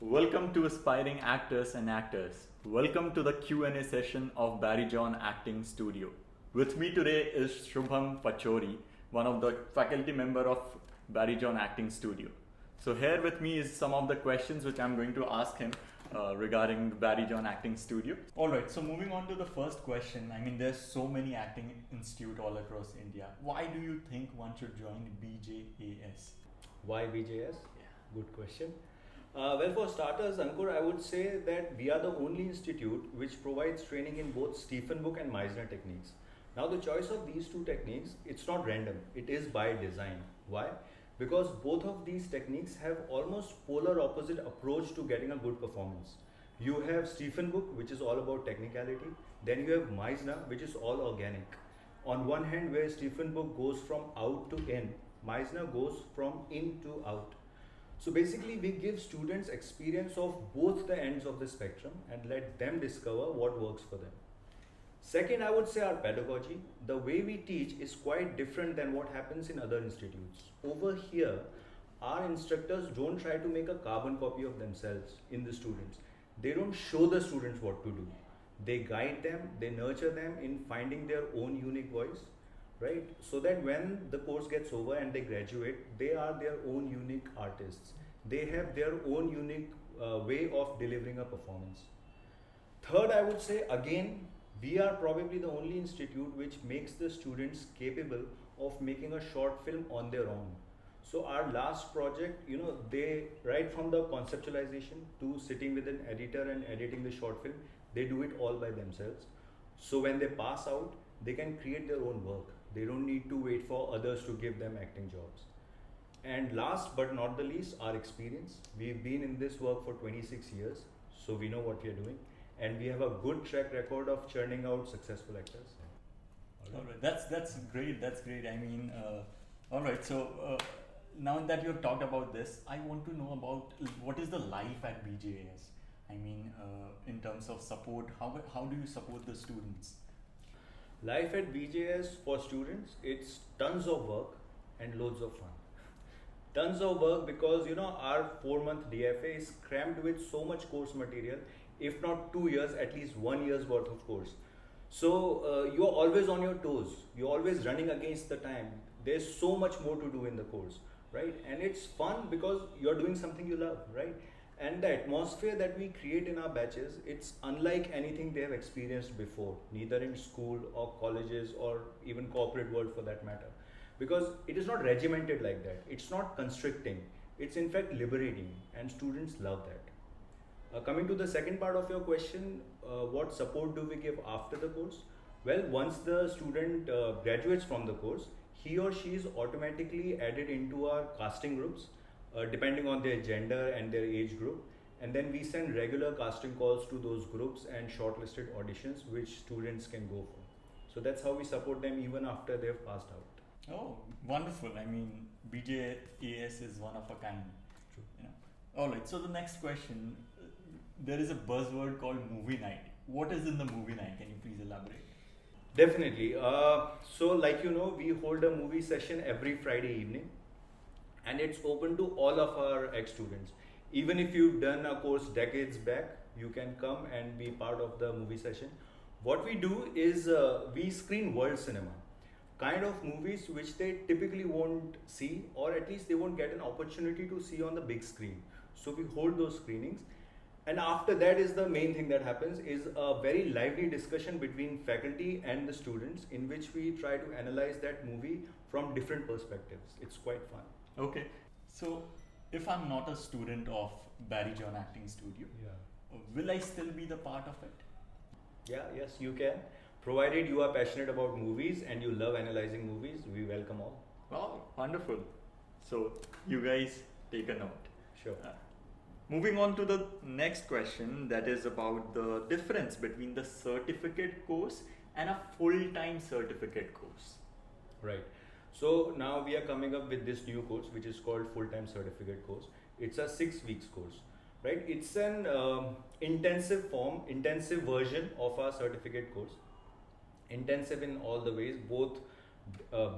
Welcome to aspiring actors and actors. Welcome to the Q&A session of Barry John Acting Studio. With me today is Shubham Pachori, one of the faculty member of Barry John Acting Studio. So here with me is some of the questions which I'm going to ask him regarding the Barry John Acting Studio. Alright, so moving on to the first question. I mean, there's so many acting institute all across India. Why do you think one should join BJAS? Why BJS? Good question. Well, for starters, Ankur, I would say that we are the only institute which provides training in both Stephen Book and Meisner techniques. Now, the choice of these two techniques, it's not random, it is by design. Why? Because both of these techniques have almost polar opposite approach to getting a good performance. You have Stephen Book, which is all about technicality, then you have Meisner, which is all organic. On one hand, where Stephen Book goes from out to in, Meisner goes from in to out. So basically, we give students experience of both the ends of the spectrum and let them discover what works for them. Second, I would say our pedagogy, the way we teach is quite different than what happens in other institutes. Over here, our instructors don't try to make a carbon copy of themselves in the students. They don't show the students what to do. They guide them, they nurture them in finding their own unique voice, right? So that when the course gets over and they graduate, they are their own unique artists. They have their own unique way of delivering a performance. Third, I would say, again, we are probably the only institute which makes the students capable of making a short film on their own. So our last project, they, right from the conceptualization to sitting with an editor and editing the short film, they do it all by themselves. So when they pass out, they can create their own work. They don't need to wait for others to give them acting jobs. And last but not the least, our experience. We've been in this work for 26 years, so we know what we are doing. And we have a good track record of churning out successful actors. All right. That's great. That's great. I mean, all right. So now that you've talked about this, I want to know about what is the life at BJAS. I mean, in terms of support, how do you support the students? Life at BJS for students, it's tons of work and loads of fun. Tons of work because our 4-month DFA is crammed with so much course material, if not 2 years, at least 1 year's worth of course. So you're always on your toes, you're always running against the time. There's so much more to do in the course, right? And it's fun because you're doing something you love, right? And the atmosphere that we create in our batches, it's unlike anything they have experienced before, neither in school or colleges or even corporate world for that matter. Because it is not regimented like that. It's not constricting. It's in fact liberating, and students love that. Coming to the second part of your question, what support do we give after the course? Well, once the student graduates from the course, he or she is automatically added into our casting groups, depending on their gender and their age group. And then we send regular casting calls to those groups and shortlisted auditions which students can go for. So that's how we support them even after they've passed out. Oh, wonderful. I mean, BJAS is one of a kind. True. All right. So the next question, there is a buzzword called movie night. What is in the movie night? Can you please elaborate? Definitely. So like we hold a movie session every Friday evening, and it's open to all of our ex-students. Even if you've done a course decades back, you can come and be part of the movie session. What we do is we screen world cinema, kind of movies which they typically won't see, or at least they won't get an opportunity to see on the big screen. So we hold those screenings, and after that is the main thing that happens is a very lively discussion between faculty and the students, in which we try to analyze that movie from different perspectives. It's quite fun. Okay. So if I'm not a student of Barry John Acting Studio, will I still be the part of it? Yeah, yes, you can. Provided you are passionate about movies and you love analyzing movies, we welcome all. Wow, wonderful. So you guys take a note. Sure. Moving on to the next question, that is about the difference between the certificate course and a full-time certificate course. Right. So now we are coming up with this new course which is called full-time certificate course. It's a 6 weeks course, right? It's an intensive version of our certificate course. Intensive in all the ways, both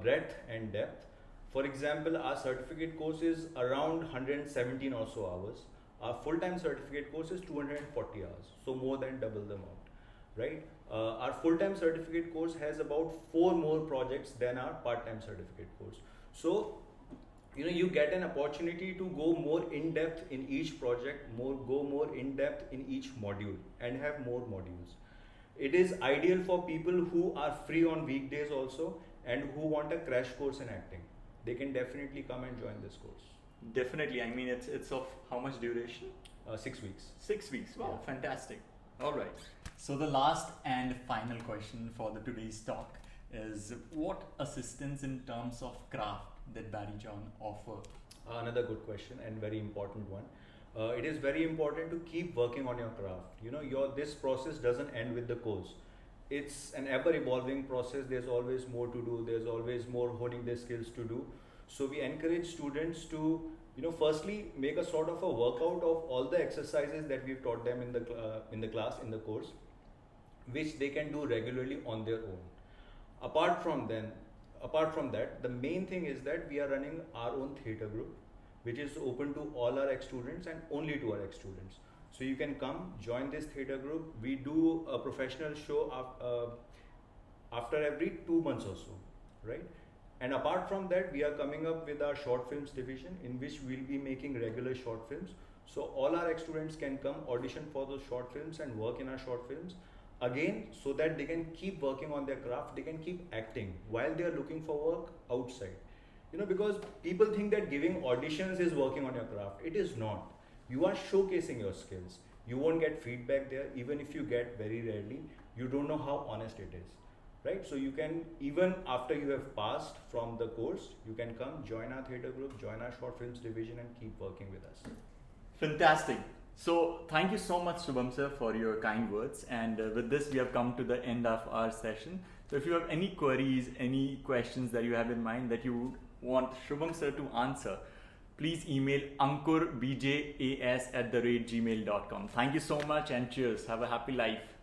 breadth and depth. For example, our certificate course is around 117 or so hours. Our full-time certificate course is 240 hours, so more than double the amount, right? Our full-time certificate course has about 4 more projects than our part-time certificate course. So, you get an opportunity to go more in depth in each project, go more in depth in each module, and have more modules. It is ideal for people who are free on weekdays also and who want a crash course in acting. They can definitely come and join this course. Definitely. I mean, it's of how much duration? 6 weeks. 6 weeks. Wow, Yeah. fantastic. All right. So the last and final question for the today's talk is, what assistance in terms of craft that Barry John offer? Another good question and very important one. It is very important to keep working on your craft. This process doesn't end with the course. It's an ever evolving process. There's always more to do. There's always more honing their skills to do. So we encourage students to, firstly make a sort of a workout of all the exercises that we've taught them in the class, in the course, which they can do regularly on their own. Apart from that, the main thing is that we are running our own theatre group, which is open to all our ex-students and only to our ex-students. So you can come, join this theatre group. We do a professional show after every 2 months or so, right? And apart from that, we are coming up with our short films division, in which we'll be making regular short films. So all our ex-students can come audition for those short films and work in our short films. Again, so that they can keep working on their craft, they can keep acting while they are looking for work outside. Because people think that giving auditions is working on your craft. It is not. You are showcasing your skills. You won't get feedback there. Even if you get, very rarely, you don't know how honest it is, right? So you can, even after you have passed from the course, you can come, join our theatre group, join our short films division, and keep working with us. Fantastic. So thank you so much, Shubham sir, for your kind words. And with this, we have come to the end of our session. So if you have any queries, any questions that you have in mind that you want Shubham sir to answer, please email ankurbjas@gmail.com. Thank you so much and cheers. Have a happy life.